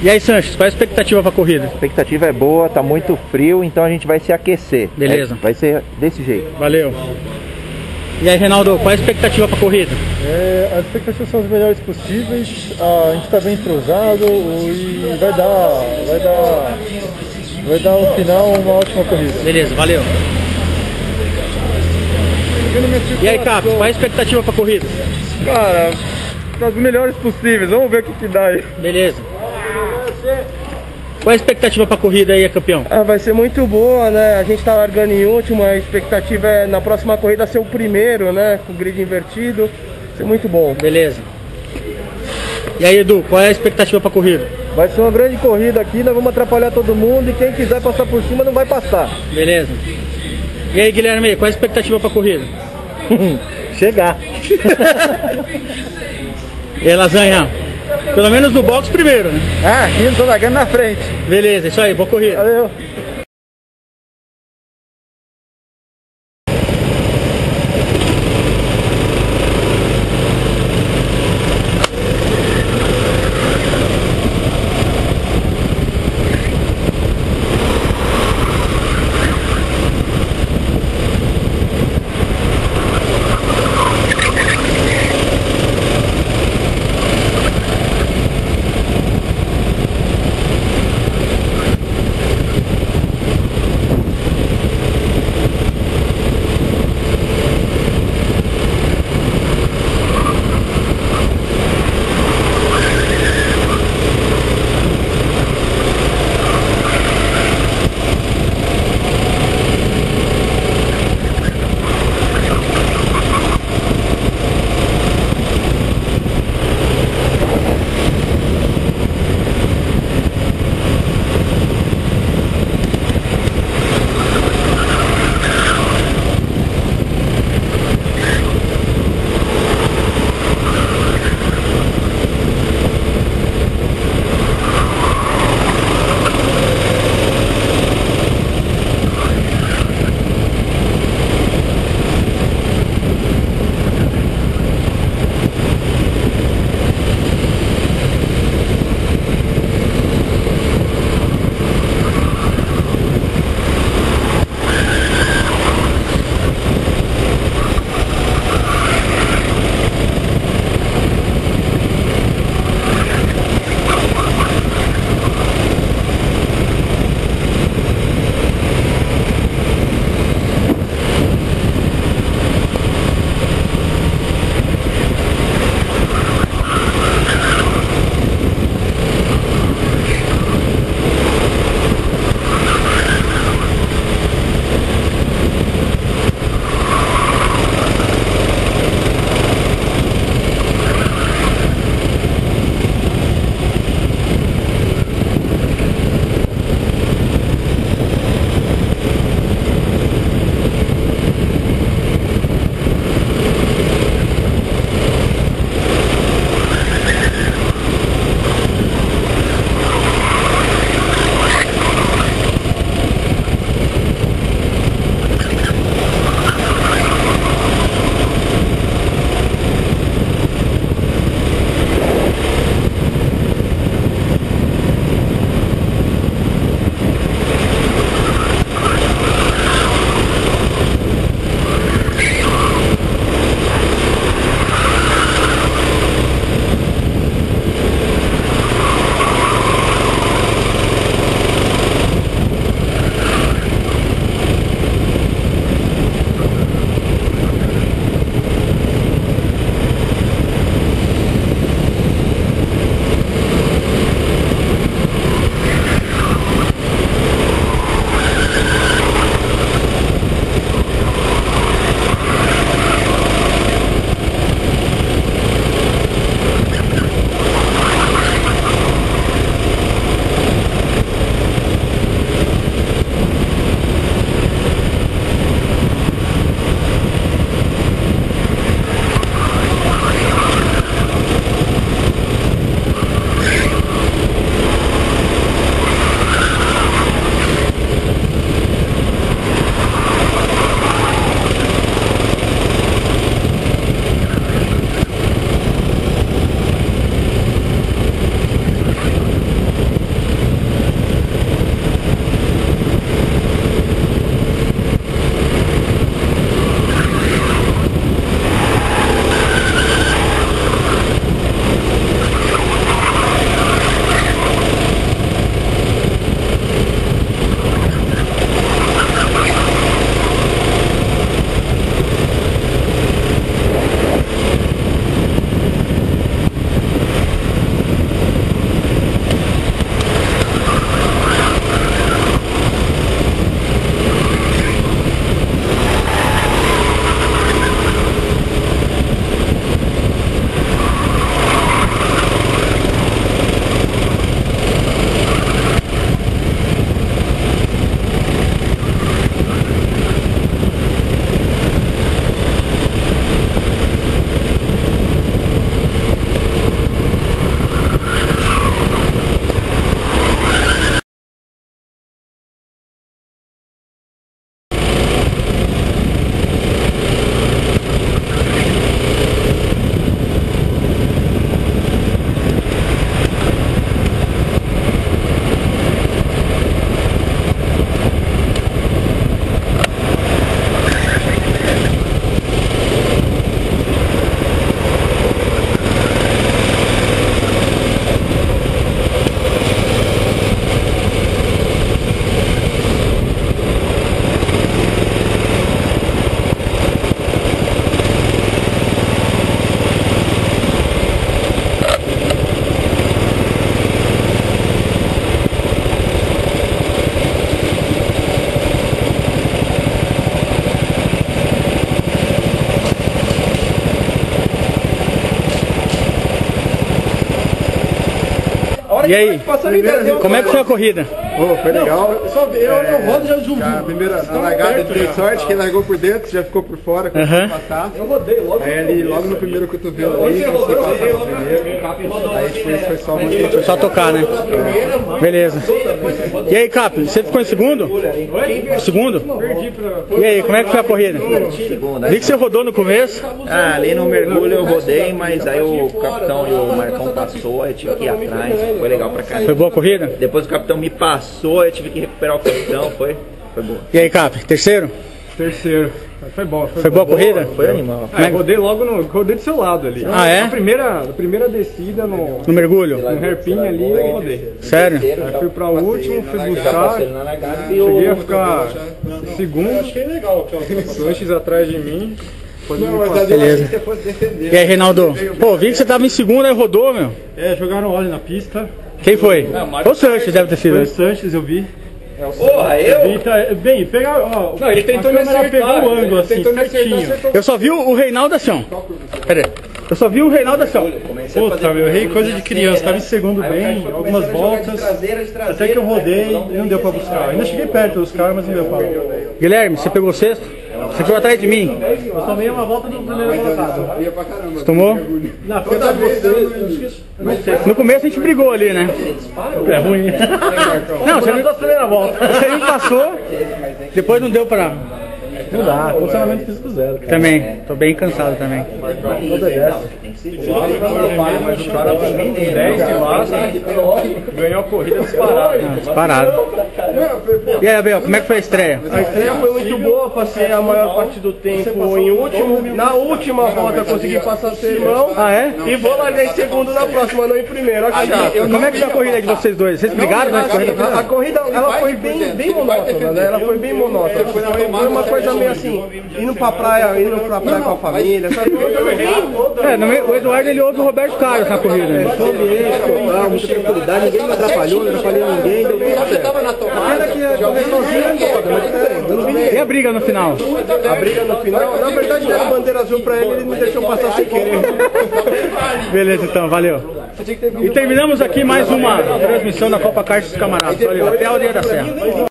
E aí, Sanches, qual é a expectativa para a corrida? A expectativa é boa, tá muito frio, então a gente vai se aquecer. Beleza. Vai ser desse jeito. Valeu. E aí, Reinaldo, qual é a expectativa para a corrida? As expectativas são as melhores possíveis, a gente está bem entrosado e vai dar no final uma ótima corrida. Beleza, valeu. E aí, Caps, qual é a expectativa para a corrida? Cara, das melhores possíveis, vamos ver o que dá aí. Beleza. Qual é a expectativa para a corrida aí, campeão? Vai ser muito boa, né? A gente tá largando em último, a expectativa é na próxima corrida ser o primeiro, né? Com o grid invertido, vai ser muito bom. Beleza. E aí, Edu, qual é a expectativa para a corrida? Vai ser uma grande corrida aqui, nós vamos atrapalhar todo mundo e quem quiser passar por cima não vai passar. Beleza. E aí, Guilherme, qual é a expectativa para a corrida? Chegar. E aí, Lasanha? Pelo menos no box primeiro, né? Aqui eu tô largando na frente. Beleza, isso aí, boa corrida. Valeu. E aí, como é que foi a corrida? Oh, foi legal. Eu rodo já de A primeira na largada deu sorte, quem largou por dentro já ficou por fora, conseguiu passar. Eu rodei logo. Aí ali, logo no primeiro cotovelo ali, consegui passar no primeiro. Aí depois foi só muito. Só tocar, né? Beleza. E aí, Cap, você ficou em segundo? Segundo? E aí, como é que foi a corrida? Vi que você rodou no começo. Ah, ali no mergulho eu rodei, mas aí o capitão e o Marcão passou, eu tive que ir atrás, foi legal pra cá. Foi boa a corrida? Depois o capitão me passou, eu tive que recuperar o capitão, foi boa. E aí, Cap, terceiro? Terceiro. Foi bom. Foi boa a corrida? Foi animal. Rodei logo rodei do seu lado ali. Ah, é? A primeira descida no No mergulho? hairpin ali eu rodei. Sério? Aí fui pra último, fui buscar, cheguei a ficar segundo, Sanches atrás de mim. Beleza. E aí, Reinaldo? Pô, vi que você tava em segundo, aí rodou, meu. Jogaram óleo na pista. Quem foi? O Sanches deve ter sido. Foi o Sanches, eu vi. Porra, eu? Bem, pegar, ó, Não, ele tentou a me câmera acertar. pegou o ângulo assim, Tentou me acertar, certinho. acertou. Eu só vi o Reinaldo assim, ó. Pera aí. Eu só vi o Reinaldo assim, ó. Puta, eu errei coisa de criança, tava em segundo bem, algumas voltas, até que eu rodei e não deu pra buscar. Ainda cheguei perto dos caras, mas não deu pra. Guilherme, você pegou o sexto? Você ficou atrás de mim. Eu tomei uma volta do primeiro colocado. Você tomou? Não, foi atrás de você. No começo a gente brigou ali, né? É ruim. Não, você Foi na primeira volta. Você me passou, depois não deu pra... Não dá, funcionamento físico zero. Cara. Também, tô bem cansado também. Toda essa. Mas o cara com 10 de massa ganhou a corrida disparada. Disparado. E aí, Abel, como é que foi a estreia? A estreia foi muito boa, passei a maior parte do tempo em último. Na última volta consegui passar o seu irmão. Ah, é? E vou largar em segundo na próxima, não em primeiro. Olha que chato. Como é que foi a corrida de vocês dois? Vocês brigaram na corrida? A corrida ela foi bem monótona, né? Ela foi bem monótona. Foi uma coisa meio assim, indo pra praia com a família, sabe? Foi bem. O Eduardo ele ouve o Roberto Carlos na corrida. Né? Muita tranquilidade, ninguém me atrapalhou, não atrapalhei ninguém. Você tava na tomada que já correr sozinho toda, mas tudo bem. E a briga no final? A briga no final, na verdade deram bandeira azul pra ele me deixou passar sem querer. Beleza, então, valeu. E terminamos aqui mais uma transmissão da Copa Kart dos Camaradas. Valeu, até a Aldeia da Serra.